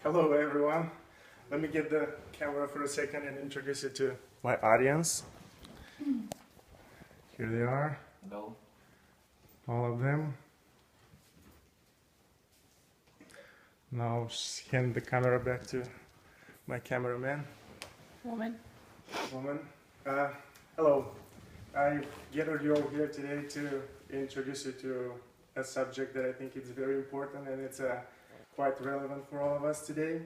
Hello everyone. Let me get the camera for a second and introduce it to my audience. Here they are. Hello. All of them. Now hand the camera back to my cameraman. Woman. Hello. I gathered you all here today to introduce you to a subject that I think is very important, and it's quite relevant for all of us today.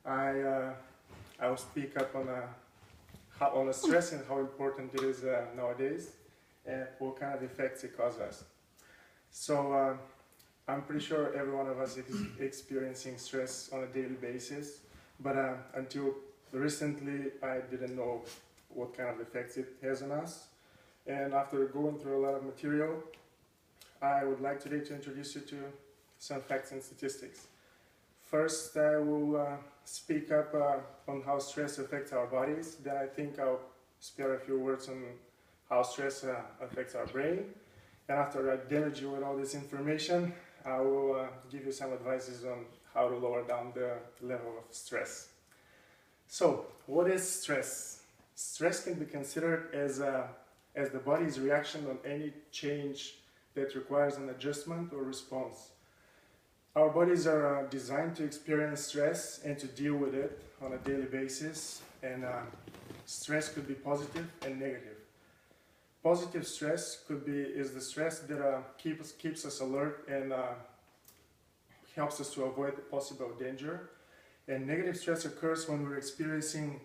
I'll speak up on stress and how important it is nowadays, and what kind of effects it causes us. So I'm pretty sure every one of us is experiencing stress on a daily basis, but until recently I didn't know what kind of effects it has on us. And after going through a lot of material, I would like today to introduce you to some facts and statistics. First, I will speak up on how stress affects our bodies. Then I think I'll spare a few words on how stress affects our brain. And after I damage you with all this information, I will give you some advices on how to lower down the level of stress. So, what is stress? Stress can be considered as the body's reaction on any change that requires an adjustment or response. Our bodies are designed to experience stress and to deal with it on a daily basis, and stress could be positive and negative. Positive stress is the stress that keeps us alert and helps us to avoid possible danger. And negative stress occurs when we're experiencing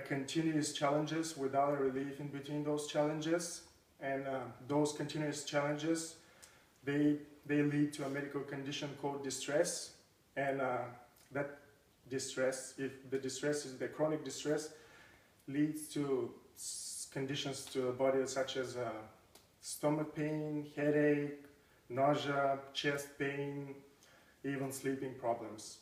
continuous challenges without a relief in between those challenges, and those continuous challenges, they lead to a medical condition called distress, and that distress, if the distress is the chronic distress, leads to conditions to the body such as stomach pain, headache, nausea, chest pain, even sleeping problems.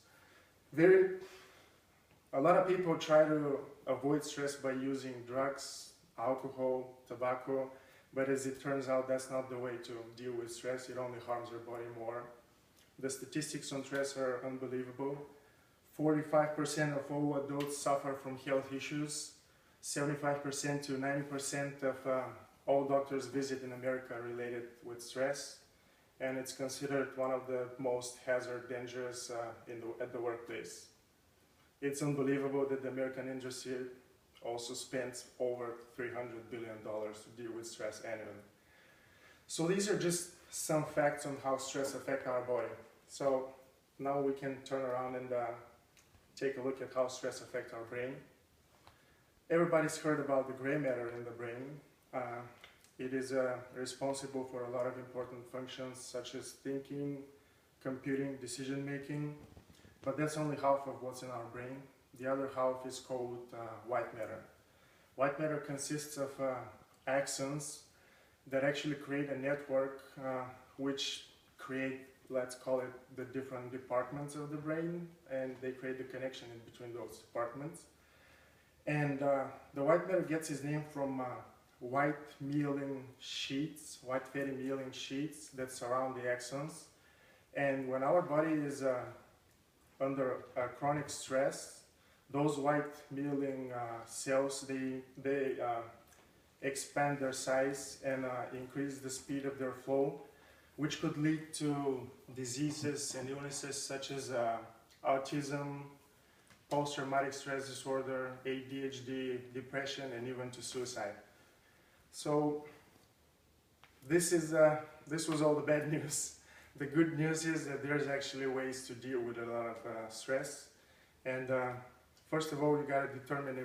A lot of people try to avoid stress by using drugs, alcohol, tobacco, but as it turns out, that's not the way to deal with stress. It only harms your body more. The statistics on stress are unbelievable. 45% of all adults suffer from health issues. 75% to 90% of all doctors visit in America are related with stress, and it's considered one of the most hazard dangers at the workplace. It's unbelievable that the American industry also spends over $300 billion to deal with stress annually. So these are just some facts on how stress affects our body. So now we can turn around and take a look at how stress affects our brain. Everybody's heard about the gray matter in the brain. It is responsible for a lot of important functions such as thinking, computing, decision making, but that's only half of what's in our brain. The other half is called white matter. White matter consists of axons that actually create a network which create, let's call it, the different departments of the brain, and they create the connection in between those departments. And the white matter gets its name from white fatty myelin sheets that surround the axons. And when our body is under chronic stress, those white myelin cells, they expand their size and increase the speed of their flow, which could lead to diseases and illnesses such as autism, post-traumatic stress disorder, ADHD, depression, and even to suicide. So this was all the bad news. The good news is that there's actually ways to deal with a lot of stress. And first of all, you got to determine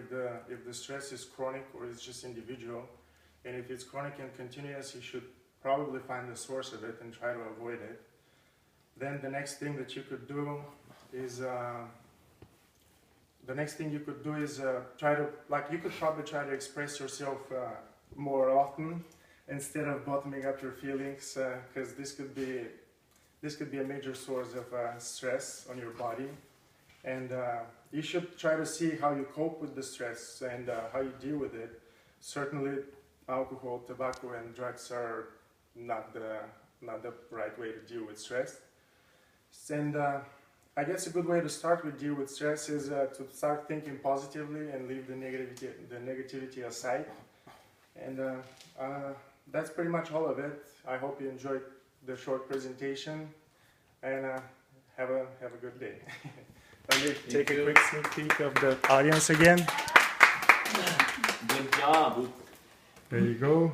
if the stress is chronic or it's just individual. And if it's chronic and continuous, you should probably find the source of it and try to avoid it. Then the next thing that you could do is you could probably try to express yourself more often instead of bottoming up your feelings, because this could be a major source of stress on your body. And you should try to see how you cope with the stress and how you deal with it. Certainly, alcohol, tobacco, and drugs are not the right way to deal with stress. And I guess a good way to start with deal with stress is to start thinking positively and leave the negativity aside. And that's pretty much all of it. I hope you enjoyed the short presentation, and have a good day. Let me take a quick sneak peek of the audience again. Good job. There you go.